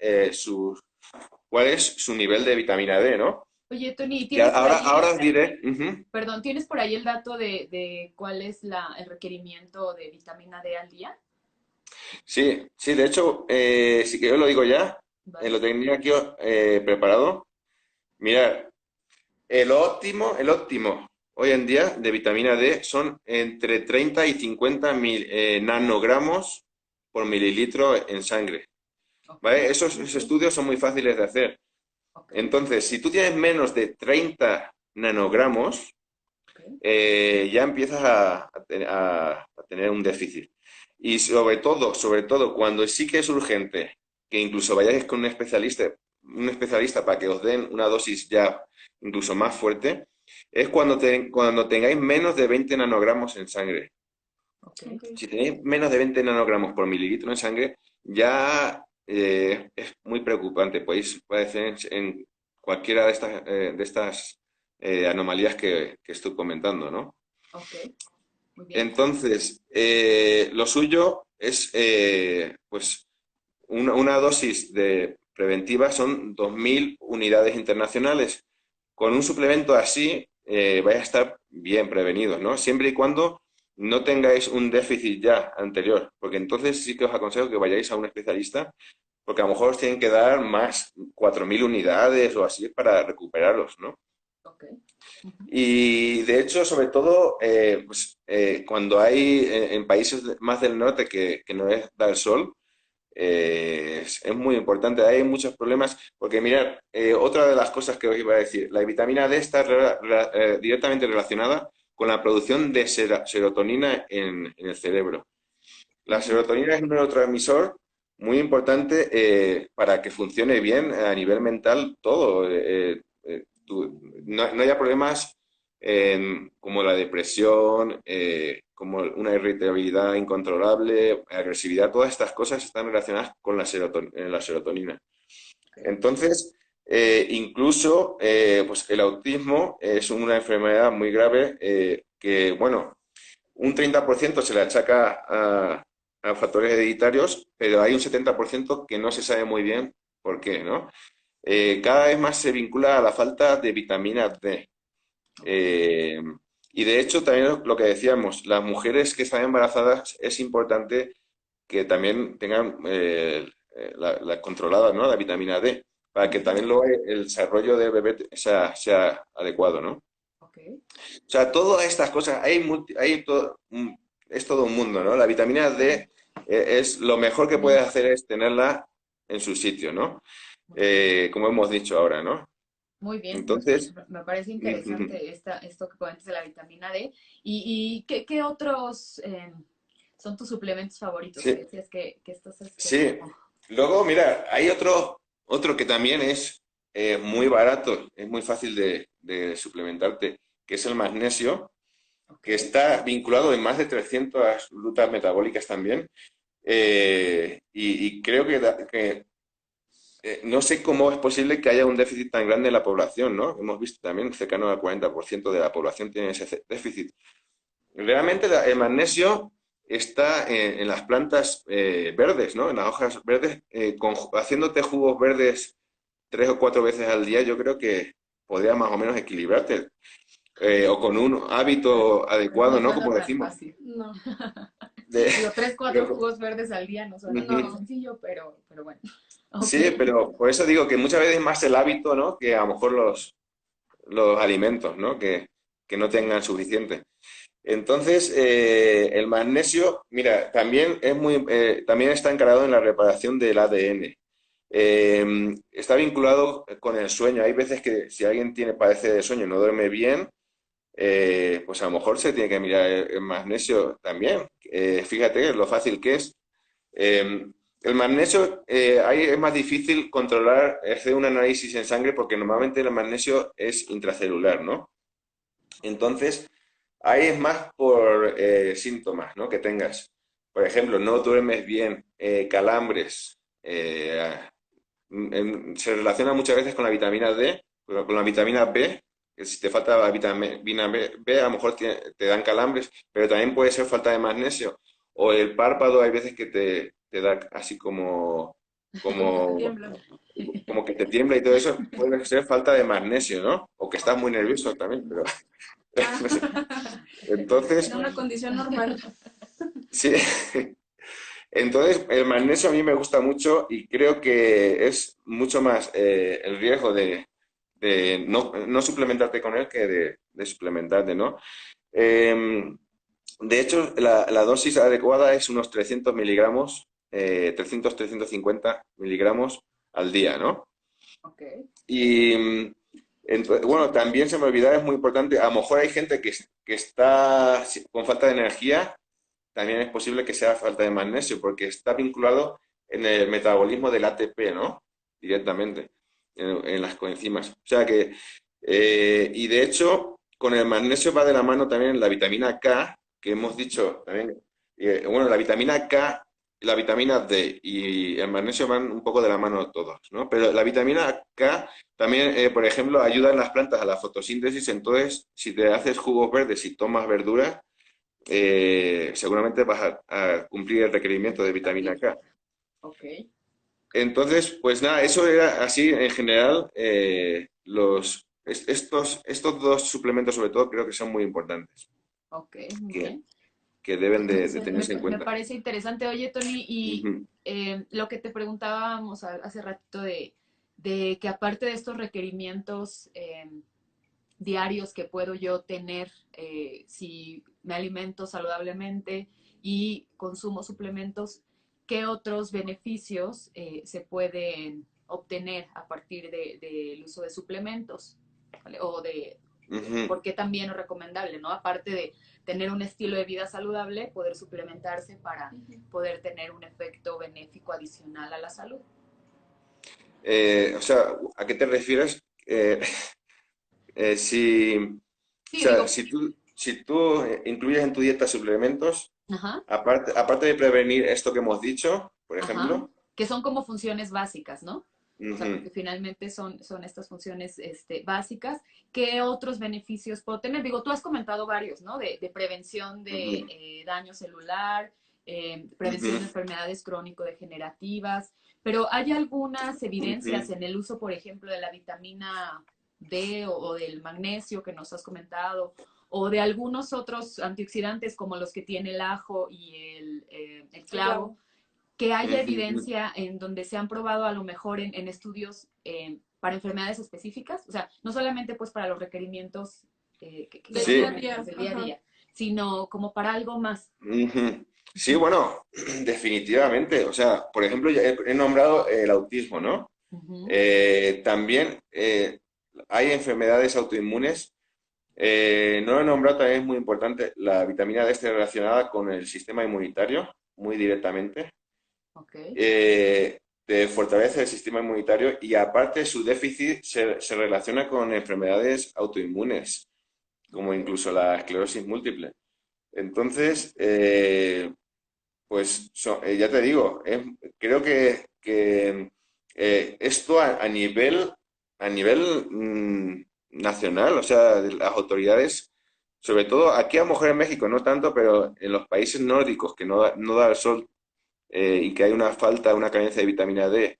cuál es su nivel de vitamina D, ¿no? Oye, Tony, Que ¿tienes por ahora ahí, os diré. Ujú. perdón, ¿tienes por ahí el dato de cuál es el requerimiento de vitamina D al día? Sí, sí, de hecho, si que yo lo digo ya, lo Vale. tenía aquí preparado. Mirad, el óptimo hoy en día de vitamina D son entre 30 y 50 nanogramos por mililitro en sangre, Ok, ¿vale? Esos estudios son muy fáciles de hacer. ok, Entonces, si tú tienes menos de 30 nanogramos, ok. ya empiezas a tener un déficit. Y sobre todo, cuando sí que es urgente que incluso vayáis con un especialista para que os den una dosis ya incluso más fuerte, es cuando tengáis menos de 20 nanogramos en sangre. Ok. Ok. Si tenéis menos de 20 nanogramos por mililitro en sangre, ya es muy preocupante. Podéis padecer en cualquiera de estas anomalías que estoy comentando, ¿no? Ok, muy bien. Entonces, lo suyo es, pues, una dosis de preventiva son 2.000 unidades internacionales. Con un suplemento así, vais a estar bien prevenidos, ¿no? Siempre y cuando no tengáis un déficit ya anterior, porque entonces sí que os aconsejo que vayáis a un especialista, porque a lo mejor os tienen que dar más 4.000 unidades o así para recuperarlos, ¿no? Ok. Ujú. Y de hecho, sobre todo, pues, cuando hay en países más del norte que no es da el sol, es muy importante. Hay muchos problemas, porque mirad, otra de las cosas que os iba a decir, la vitamina D está directamente relacionada con la producción de serotonina en el cerebro. La Ujú. serotonina es un neurotransmisor muy importante para que funcione bien a nivel mental todo. No haya problemas como la depresión, como una irritabilidad incontrolable, agresividad, todas estas cosas están relacionadas con la serotonina. Ok. Entonces, incluso pues el autismo es una enfermedad muy grave que, bueno, un 30% se le achaca a factores hereditarios, pero hay un 70% que no se sabe muy bien por qué, ¿no? Cada vez más se vincula a la falta de vitamina D. Ok. Eh, y de hecho, también lo que decíamos, las mujeres que están embarazadas es importante que también tengan la controlada, ¿no? La vitamina D, para que Ujú. también luego el desarrollo del bebé sea adecuado, ¿no? Ok. O sea, todas estas cosas, hay todo, es todo un mundo, ¿no? La vitamina D es lo mejor que puedes Ujú. hacer es tenerla en su sitio, ¿no? Muy bien. Como hemos dicho ahora, ¿no? Muy bien, Entonces, me parece ujú, interesante esto que comentas de la vitamina D. ¿Y qué otros son tus suplementos favoritos? Que sí, decías que estás sí. Luego, mira, hay otro que también es muy barato, es muy fácil de suplementarte, que es el magnesio, Ok. que está vinculado en más de 300 rutas metabólicas también. Y creo que no sé cómo es posible que haya un déficit tan grande en la población, ¿no? Hemos visto también cercano al 40% de la población tiene ese déficit. Realmente el magnesio está en las plantas verdes, ¿no? En las hojas verdes, haciéndote jugos verdes 3 o 4 veces al día, yo creo que podría más o menos equilibrarte. O con un hábito No adecuado, ¿no? suena Como tan decimos. fácil. No, De- Digo, tres, cuatro jugos verdes al día no suena tan no. sencillo, pero bueno. Ok. Sí, pero por eso digo que muchas veces es más el hábito, ¿no? Que a lo mejor los alimentos, ¿no? Que no tengan suficiente. Entonces, el magnesio, mira, también está encargado en la reparación del ADN. Está vinculado con el sueño. Hay veces que si alguien padece de sueño y no duerme bien, pues a lo mejor se tiene que mirar el magnesio también. Fíjate lo fácil que es. Eh, el magnesio, ahí es más difícil controlar, hacer un análisis en sangre porque normalmente el magnesio es intracelular, ¿no? Entonces, ahí es más por síntomas, ¿no? Que tengas. Por ejemplo, no duermes bien, calambres. Se relaciona muchas veces con la vitamina D, con la vitamina B, que si te falta la vitamina B, a lo mejor te dan calambres, pero también puede ser falta de magnesio. O el párpado, hay veces que te da así Como que te como, tiembla. como que te tiembla y todo eso, puede ser falta de magnesio, ¿no? O que estás Ok. muy nervioso también, pero Ah, no sé. en Entonces, una Bueno. condición normal. sí. Entonces, el magnesio a mí me gusta mucho y creo que es mucho más el riesgo de no suplementarte con él que de suplementarte, ¿no? Eh, de hecho, la dosis adecuada es unos 300 miligramos, 350 miligramos al día, ¿no? Ok. Y bueno, también se me olvidaba, es muy importante, a lo mejor hay gente que está con falta de energía, también es posible que sea falta de magnesio, porque está vinculado en el metabolismo del ATP, ¿no? Directamente, en las coenzimas. O sea que, y de hecho, con el magnesio va de la mano también la vitamina K, que hemos dicho también. Bueno, la vitamina K, la vitamina D y el magnesio van un poco de la mano todos, ¿no? Pero la vitamina K también, por ejemplo, ayuda en las plantas a la fotosíntesis. Entonces, si te haces jugos verdes y tomas verduras, seguramente vas a cumplir el requerimiento de vitamina K. Ok. Entonces, pues nada, eso era así en general. Estos dos suplementos, sobre todo, creo que son muy importantes, Ok, muy que, bien. que deben de Sí. tenerse en Me cuenta. parece interesante. Oye, Tony, y Ujú, lo que te preguntábamos hace ratito de que aparte de estos requerimientos diarios que puedo yo tener si me alimento saludablemente y consumo suplementos, ¿qué otros beneficios se pueden obtener a partir del uso de suplementos? ¿Vale? O de ujú. por qué también es recomendable, ¿no? Aparte de tener un estilo de vida saludable, poder suplementarse para poder tener un efecto benéfico adicional a la salud. O sea, ¿a qué te refieres? O Sí, sea, digo, si tú incluyes en tu dieta suplementos, ajá, aparte de prevenir esto que hemos dicho, por ajá, ejemplo, que son como funciones básicas, ¿no? O sea, ujú, porque finalmente son estas funciones básicas. ¿Qué otros beneficios puedo tener? Digo, tú has comentado varios, ¿no? De prevención de ujú, daño celular, prevención ujú, de enfermedades crónico-degenerativas, pero ¿hay algunas evidencias ujú. en el uso, por ejemplo, de la vitamina? D o del magnesio que nos has comentado, o de algunos otros antioxidantes como los que tiene el ajo y el clavo, que haya evidencia en donde se han probado a lo mejor en estudios para enfermedades específicas, o sea, no solamente pues para los requerimientos que Sí. del día a día, sino como para algo más. Sí, bueno, definitivamente. O sea, por ejemplo, ya he nombrado el autismo, ¿no? También hay enfermedades autoinmunes. No lo he nombrado, también es muy importante. La vitamina D está relacionada con el sistema inmunitario, muy directamente. Okay. Te fortalece el sistema inmunitario y aparte su déficit se relaciona con enfermedades autoinmunes, como incluso la esclerosis múltiple. Entonces, pues ya te digo, creo que esto a nivel nacional, o sea, de las autoridades, sobre todo aquí a lo mejor en México no tanto, pero en los países nórdicos que no da el sol y que hay una falta, una carencia de vitamina D,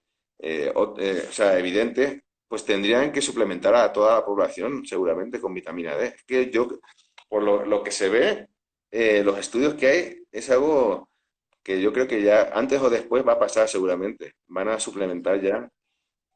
o sea, evidente, pues tendrían que suplementar a toda la población seguramente con vitamina D. Es que yo, por lo que se ve, los estudios que hay, es algo que yo creo que ya antes o después va a pasar seguramente. Van a suplementar ya,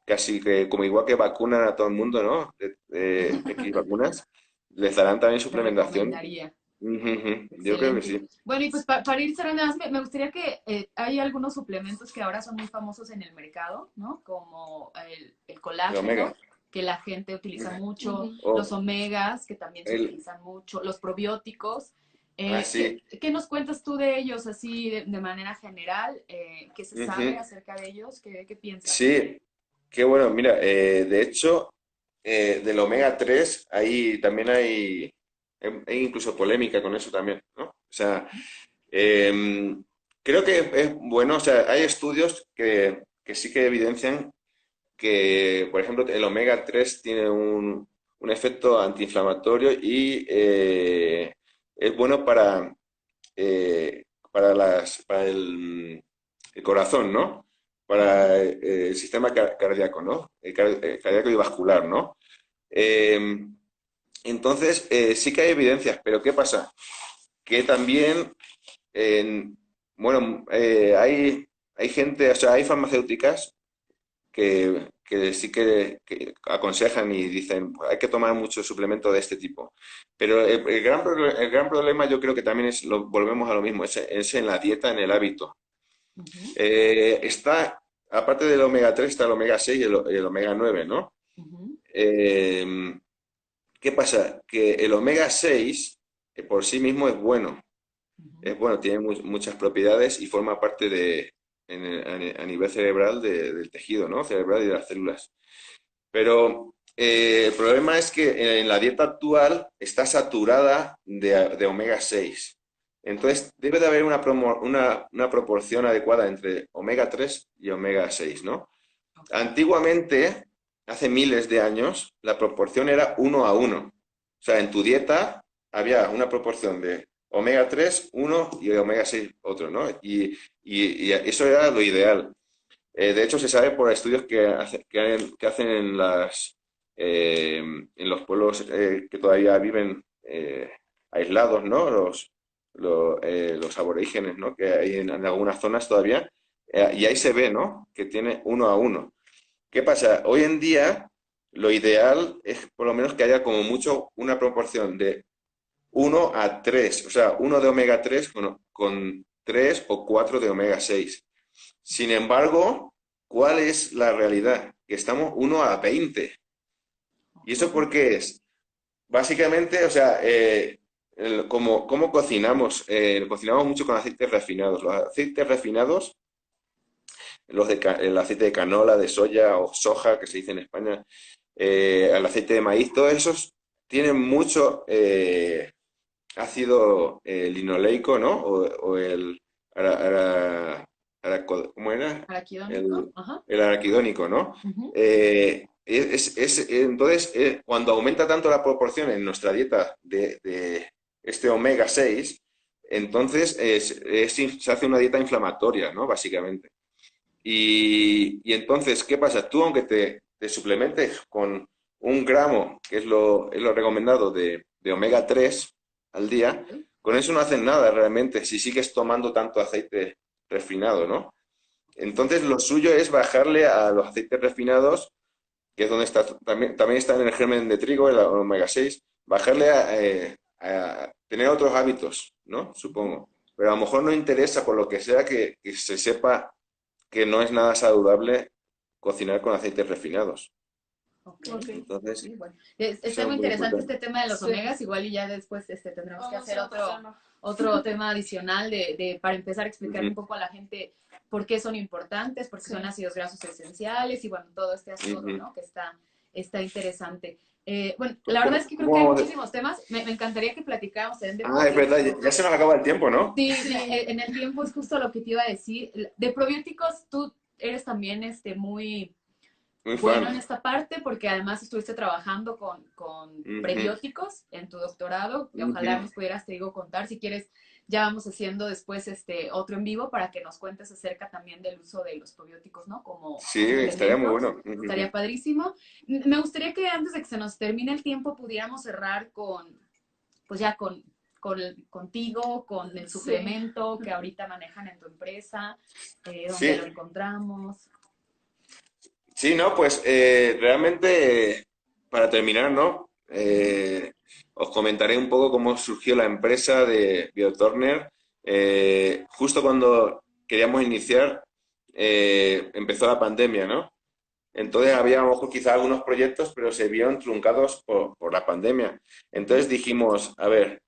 casi que como igual que vacunan a todo el mundo, ¿no? X vacunas, les darán también Te suplementación. recomendaría. Yo creo que Excelente. sí. Bueno, y pues para ir cerrando, me gustaría que hay algunos suplementos que ahora son muy famosos en el mercado, ¿no? Como el El omega. colágeno, que la gente utiliza mucho, los O omegas, que también se el, utilizan mucho, los probióticos. así. ¿Qué nos cuentas tú de ellos así de manera general? ¿Qué se sabe acerca de ellos? ¿Qué piensas? Sí, qué bueno. Mira, de hecho, del omega 3 ahí también hay incluso polémica con eso también, ¿no? O sea, creo que es bueno, o sea, hay estudios que sí que evidencian que, por ejemplo, el omega 3 tiene un efecto antiinflamatorio y es bueno para el corazón, ¿no? Para el sistema cardíaco, ¿no? Cardíaco y vascular, ¿no? Eh, entonces, sí que hay evidencias, pero ¿qué pasa? Que también, en- bueno, hay gente, o sea, hay farmacéuticas que sí que aconsejan y dicen, "Pues hay que tomar mucho suplemento de este tipo". Pero el gran problema yo creo que también volvemos a lo mismo, es en la dieta, en el hábito. Aparte del omega 3 está el omega 6 y el omega 9, ¿no? Eh, ¿Qué pasa? Que el omega 6 por sí mismo es bueno, tiene muchas propiedades y forma parte a nivel cerebral del tejido, ¿no? Cerebral y de las células. Pero el problema es que en la dieta actual está saturada de omega 6. Entonces, debe de haber una proporción adecuada entre omega 3 y omega 6, ¿no? Antiguamente, hace miles de años, la proporción era 1 a 1. O sea, en tu dieta había una proporción de omega 3 uno, y omega 6 otro, ¿no? Y eso era lo ideal. De hecho, se sabe por estudios que hacen en los pueblos que todavía viven aislados, ¿no? Los aborígenes, ¿no? Que hay en algunas zonas todavía. Y ahí se ve, ¿no? Que tiene 1 a 1. ¿Qué pasa? Hoy en día, lo ideal es por lo menos que haya como mucho una proporción de 1 a 3, o sea, uno de omega 3 con 3 o 4 de omega 6. Sin embargo, ¿cuál es la realidad? Que estamos 1 a 20. ¿Y eso por qué es? Básicamente, o sea, como cocinamos, cocinamos mucho con aceites refinados. Los aceites refinados, el aceite de canola, de soya o soja, que se dice en España, el aceite de maíz, todos esos tienen mucho ácido linoleico, ¿no? O el ara- ara- ¿cómo era? Araquidónico. Ajá. El araquidónico, ¿no? Entonces, cuando aumenta tanto la proporción en nuestra dieta de este omega 6, entonces se hace una dieta inflamatoria, ¿no? Básicamente. Y entonces, ¿qué pasa? Tú, aunque te suplementes con un gramo, que es lo recomendado de omega 3 al día, con eso no hacen nada realmente si sigues tomando tanto aceite refinado, ¿no? Entonces lo suyo es bajarle a los aceites refinados, que es donde está, también está en el germen de trigo, el omega 6, bajarle a tener otros hábitos, ¿no? Supongo. Pero a lo mejor no interesa, por lo que sea, que se sepa que no es nada saludable cocinar con aceites refinados. Ok. Ok. Entonces, Sí, bueno. eso Está es muy muy interesante importante. este tema de los Sí. omegas, igual y ya después tendremos que Vamos hacer a otro tema. otro tema adicional para empezar a explicarle un Ujú, poco a la gente por qué son importantes, porque son Sí. ácidos grasos esenciales y bueno, todo este asunto, ujú. ¿no? Que está interesante. Bueno, Pues, la verdad es que creo ¿cómo que hay vamos muchísimos temas. Me encantaría que platicáramos también de Ah, es verdad, ya probióticos. se nos acaba el tiempo, ¿no? Sí, Sí. en el tiempo es justo lo que te iba a decir. De probióticos, tú eres también muy Muy bueno en fan. esta parte porque además estuviste trabajando con Ujú, prebióticos en tu doctorado. Ojalá ujú. nos pudieras, te digo, contar. Si quieres, ya vamos haciendo después otro en vivo para que nos cuentes acerca también del uso de los probióticos, ¿no? Como Sí, estaría muy suplementos. bueno. Ujú. Estaría padrísimo. Me gustaría que antes de que se nos termine el tiempo pudiéramos cerrar pues ya contigo, con el Sí. suplemento que ahorita manejan en tu empresa, dónde lo Sí, encontramos. sí, no, pues realmente, para terminar, ¿no? Os comentaré un poco cómo surgió la empresa de BioTurner. Justo cuando queríamos iniciar, empezó la pandemia, ¿no? Entonces había a lo mejor quizá algunos proyectos, pero se vieron truncados por la pandemia. Entonces dijimos, a ver,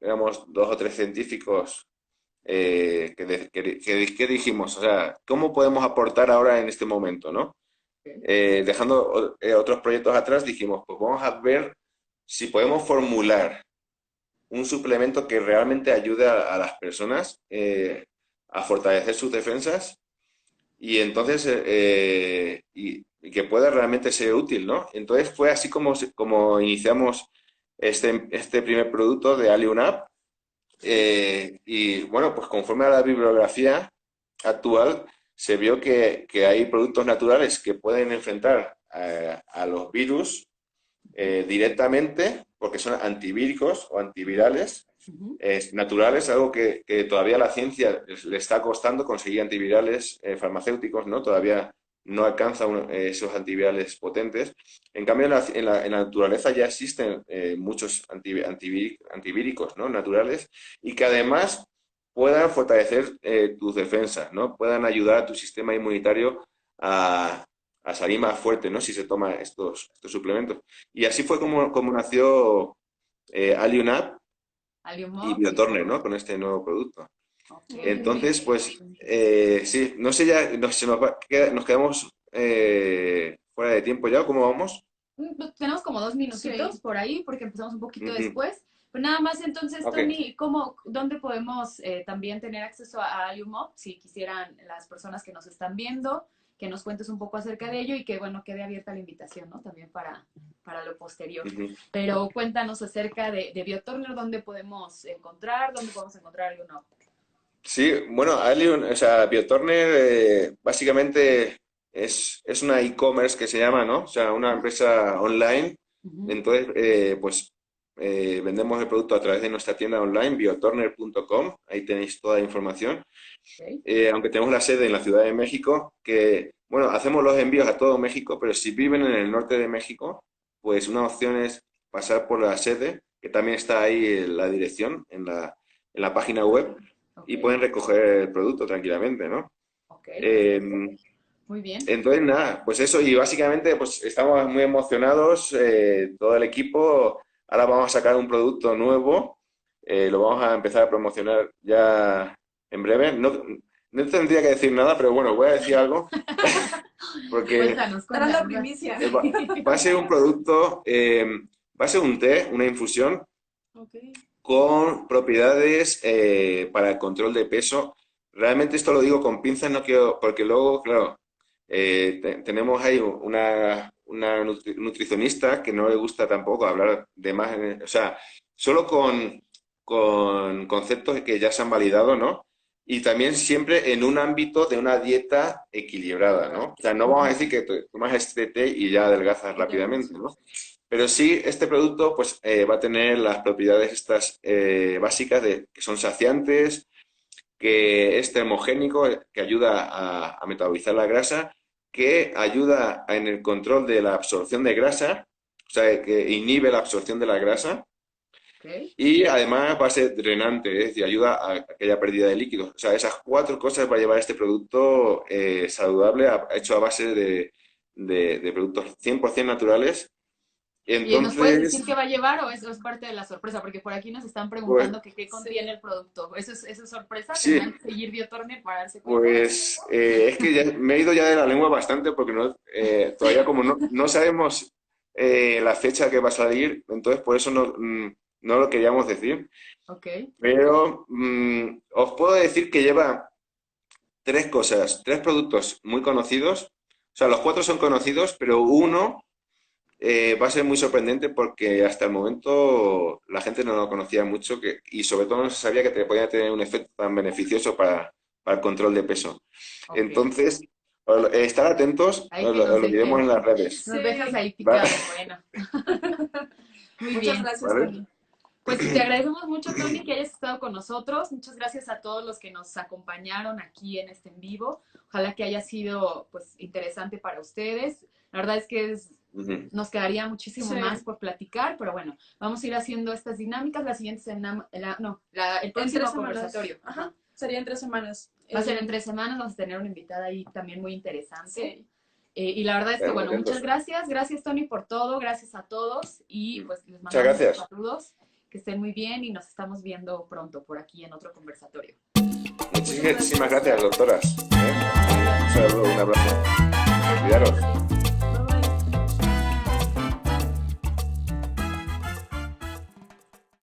éramos dos o tres científicos que dijimos, o sea, ¿cómo podemos aportar ahora en este momento, ¿no? Dejando otros proyectos atrás, dijimos, pues vamos a ver si podemos formular un suplemento que realmente ayude a las personas a fortalecer sus defensas y entonces y que pueda realmente ser útil, ¿no? Entonces fue así como iniciamos este primer producto de AliunApp y bueno, pues conforme a la bibliografía actual, se vio que hay productos naturales que pueden enfrentar a los virus directamente porque son antivíricos o antivirales naturales, algo que todavía la ciencia le está costando conseguir antivirales farmacéuticos, ¿no? Todavía no alcanza esos antivirales potentes. En cambio, en la naturaleza ya existen muchos antivíricos, ¿no? Naturales y que además puedan fortalecer tus defensas, ¿no? Puedan ayudar a tu sistema inmunitario a, a salir más fuerte, ¿no? Si se toma estos suplementos. Y así fue como nació Alionab y Aliumop. Biotorne, ¿no? Con este nuevo producto. Ok, muy Entonces, bien. pues, sí, no sé ya, nos quedamos fuera de tiempo ya, ¿cómo vamos? Tenemos como 2 minutitos Sí. por ahí porque empezamos un poquito Ujú. después. Pues nada más entonces, Ok. Tony, ¿dónde podemos también tener acceso a Aliumop? Si quisieran las personas que nos están viendo, que nos cuentes un poco acerca de ello y que, bueno, quede abierta la invitación, ¿no? También para lo posterior. Ujú. Pero cuéntanos acerca de BioTurner, dónde podemos encontrar Aliumop. Sí, bueno, o sea, Biotorner básicamente es una e-commerce que se llama, ¿no? O sea, una empresa online. Ujú. Entonces, pues vendemos el producto a través de nuestra tienda online, biotorner.com. Ahí tenéis toda la información. Ok. Aunque tenemos la sede en la Ciudad de México, que, bueno, hacemos los envíos a todo México, pero si viven en el norte de México, pues una opción es pasar por la sede, que también está ahí en la dirección, en la página web, Ok. y pueden recoger el producto tranquilamente, ¿no? Ok, Eh, perfecto. Muy bien. entonces, nada, pues eso, y básicamente pues estamos muy emocionados, todo el equipo. Ahora vamos a sacar un producto nuevo, lo vamos a empezar a promocionar ya en breve. No, no tendría que decir nada, pero bueno, voy a decir algo, porque Cuéntanos, Darás la cuéntanos. primicia. va a ser un producto, va a ser un té, una infusión Ok. con propiedades para el control de peso. Realmente esto lo digo con pinzas, no quiero, porque luego, claro, tenemos ahí una nutricionista que no le gusta tampoco hablar de más, o sea, solo con conceptos que ya se han validado, ¿no? y también siempre en un ámbito de una dieta equilibrada, ¿no? O sea, no vamos a decir que tomas este té y ya adelgazas rápidamente, ¿no? Pero sí, este producto pues va a tener las propiedades estas básicas que son saciantes, que es termogénico, que ayuda a metabolizar la grasa, que ayuda en el control de la absorción de grasa, o sea, que inhibe la absorción de la grasa, Ok. y además va a ser drenante, es decir, ayuda a que haya pérdida de líquidos. O sea, esas cuatro cosas va a llevar este producto saludable, hecho a base de productos 100% naturales. ¿Y nos puedes decir Entonces, qué va a llevar o eso es parte de la sorpresa? Porque por aquí nos están pues, preguntando que qué contiene el producto. ¿Eso es sorpresa? sí, ¿Tendrán que seguir Biotorner para darse cuenta? pues es que me he ido ya de la lengua bastante porque no, todavía como no sabemos la fecha que va a salir, entonces por eso no lo queríamos decir. Ok. Pero os puedo decir que lleva tres cosas, tres productos muy conocidos. O sea, los cuatro son conocidos, pero uno va a ser muy sorprendente porque hasta el momento la gente no lo conocía mucho y sobre todo no se sabía que podía tener un efecto tan beneficioso para el control de peso. Ok. Entonces, estar atentos, Ahí que os nos lo diremos dejes. en las redes. Nos Sí. dejas ahí ¿Vale? picado, bueno. Muy Muchas bien. gracias, ¿Vale? Tony. Pues te agradecemos mucho, Tony, que hayas estado con nosotros. Muchas gracias a todos los que nos acompañaron aquí en este en vivo. Ojalá que haya sido pues interesante para ustedes. La verdad es que Ujú. nos quedaría muchísimo Sí. más por platicar, pero bueno, vamos a ir haciendo estas dinámicas. La siguiente semana, el En próximo 3 semanas. conversatorio. Ajá. Sería en 3 semanas. Va a ser en 3 semanas, vamos a tener una invitada ahí también muy interesante. Sí. Y la verdad es que, Estaremos bueno, muchas atentos. gracias. Gracias, Tony, por todo. Gracias a todos. Y pues les Muchas mandamos gracias. saludos. Que estén muy bien y nos estamos viendo pronto por aquí en otro conversatorio. Muchísimas gracias, doctoras. Un saludo, un abrazo. Cuidaros.